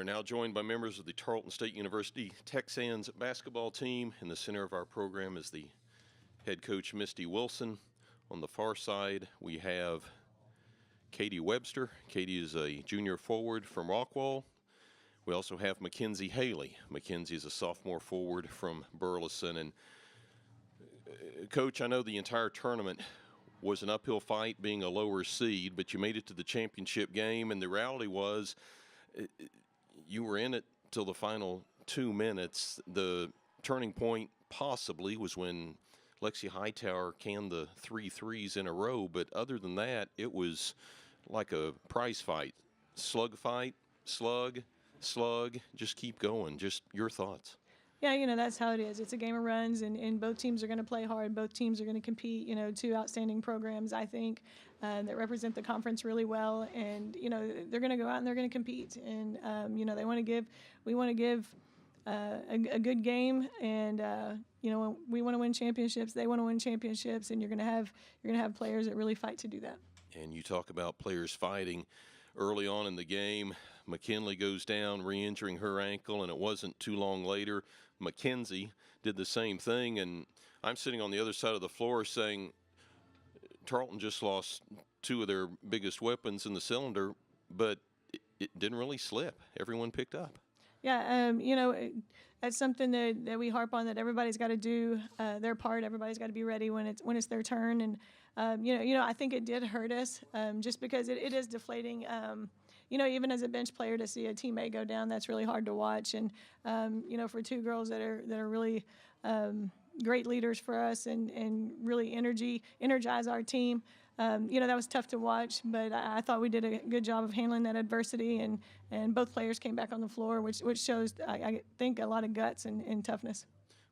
now joined by members of the Tarleton State University TexAnns basketball team. In the center of our program is the head coach, Misty Wilson. On the far side, we have Katie Webster. Katie is a junior forward from Rockwall. We also have Mackenzie Haley. Mackenzie is a sophomore forward from Burleson. And Coach, I know the entire tournament was an uphill fight being a lower seed, but you made it to the championship game, and the reality was you were in it till the final 2 minutes. The turning point possibly was when Lexi Hightower canned the 3 threes in a row, but other than that, it was like a prize fight. Slug fight, slug, just keep going. Just your thoughts. Yeah, that's how it is. It's a game of runs, and both teams are going to play hard. Both teams are going to compete. Two outstanding programs, I think, that represent the conference really well. And, they're going to go out and they're going to compete. And, we want to give a good game. And, we want to win championships. They want to win championships. And you're going to have players that really fight to do that. And you talk about players fighting early on in the game. McKinley goes down, re-injuring her ankle, and it wasn't too long later Mackenzie did the same thing. And I'm sitting on the other side of the floor saying Tarleton just lost 2 of their biggest weapons in the cylinder, but it didn't really slip. Everyone picked up. Yeah, that's something that we harp on, that everybody's got to do their part. Everybody's got to be ready when it's their turn. And I think it did hurt us just because it is deflating. Even as a bench player, to see a teammate go down, that's really hard to watch. And for 2 girls that are really great leaders for us and really energize our team. That was tough to watch, but I thought we did a good job of handling that adversity, and both players came back on the floor, which shows, I think, a lot of guts and toughness.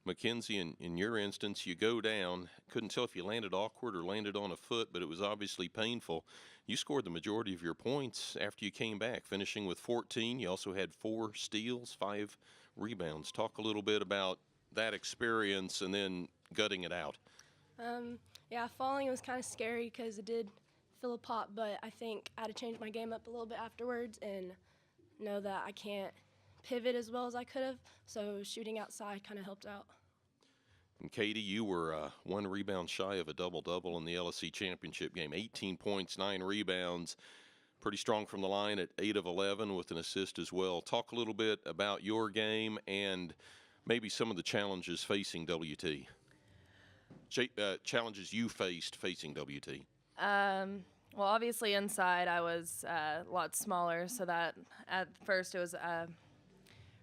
Mackenzie, in your instance, you go down. Couldn't tell if you landed awkward or landed on a foot, but it was obviously painful. You scored the majority of your points after you came back, finishing with 14. You also had 4 steals, 5 rebounds. Talk a little bit about that experience and then gutting it out. Yeah, falling was kind of scary because it did feel a pop, but I think I had to change my game up a little bit afterwards and know that I can't pivot as well as I could have, so shooting outside kind of helped out. And Katie, you were 1 rebound shy of a double-double in the LSC championship game. 18 points, 9 rebounds. Pretty strong from the line at 8 of 11 with an assist as well. Talk a little bit about your game and maybe some of the challenges facing WT. Challenges you faced facing WT. Well, obviously inside I was a lot smaller, so that at first it was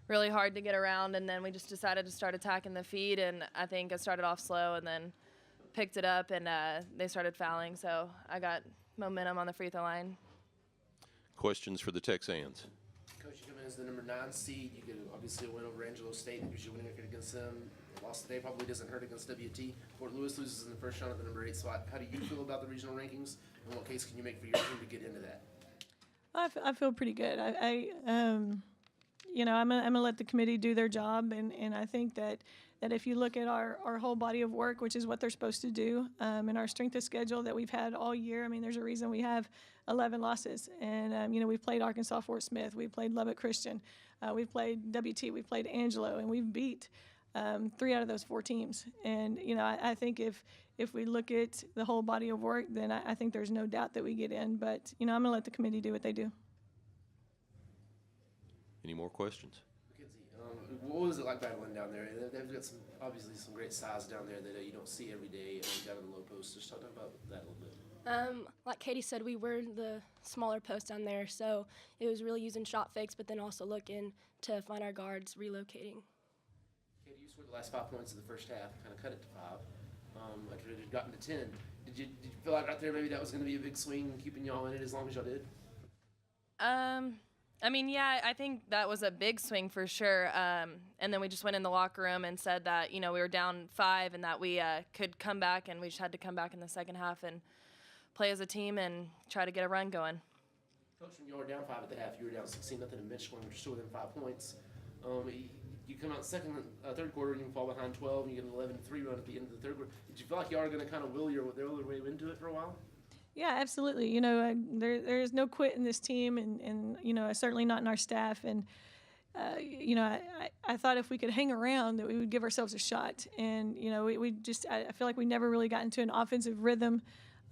really hard to get around, and then we just decided to start attacking the feed, and I think I started off slow and then picked it up, and they started fouling, so I got momentum on the free throw line. Questions for the TexAnns? Coach, you come in as the number 9 seed. You get obviously a win over Angelo State. That gives you a winning record against them. The loss today probably doesn't hurt against WT. Fort Lewis loses in the first round at the number 8 spot. How do you feel about the regional rankings, and what case can you make for your team to get into that? I feel pretty good. I'm gonna let the committee do their job, and I think that if you look at our whole body of work, which is what they're supposed to do, and our strength of schedule that we've had all year, I mean, there's a reason we have 11 losses, and we've played Arkansas Fort Smith, we've played Lubbock Christian, we've played WT, we've played Angelo, and we've beat 3 out of those 4 teams. And I think if we look at the whole body of work, then I think there's no doubt that we get in. But I'm gonna let the committee do what they do. Any more questions? Mackenzie, what was it like battling down there? They've got obviously some great size down there that you don't see every day down in the low post. Just talk about that a little bit. Like Katie said, we were the smaller post down there, so it was really using shot fakes, but then also looking to find our guards relocating. Katie, you scored the last 5 points of the first half, kind of cut it to 5. After it had gotten to 10, did you feel like right there maybe that was going to be a big swing, keeping y'all in it as long as y'all did? I mean, yeah, I think that was a big swing for sure. And then we just went in the locker room and said that, we were down 5 and that we could come back, and we just had to come back in the second half and play as a team and try to get a run going. Coach, when you were down 5 at the half, you were down 16-0 in bench when you're still within 5 points. You come out third quarter, and you fall behind 12, and you get an 11-3 run at the end of the third quarter. Did you feel like you are going to kind of will your way into it for a while? Yeah, absolutely. There's no quit in this team, and certainly not in our staff. And I thought if we could hang around that we would give ourselves a shot. And, I feel like we never really got into an offensive rhythm.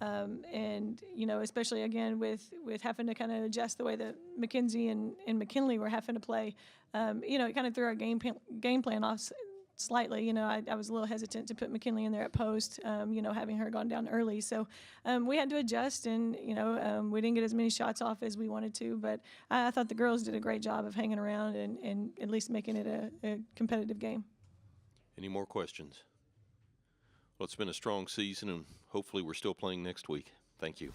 And, especially again with having to kind of adjust the way that McKenzie and McKinley were having to play, it kind of threw our game plan off slightly. I was a little hesitant to put McKinley in there at post, having her gone down early. So we had to adjust, and, we didn't get as many shots off as we wanted to. But I thought the girls did a great job of hanging around and at least making it a competitive game. Any more questions? Well, it's been a strong season, and hopefully we're still playing next week. Thank you.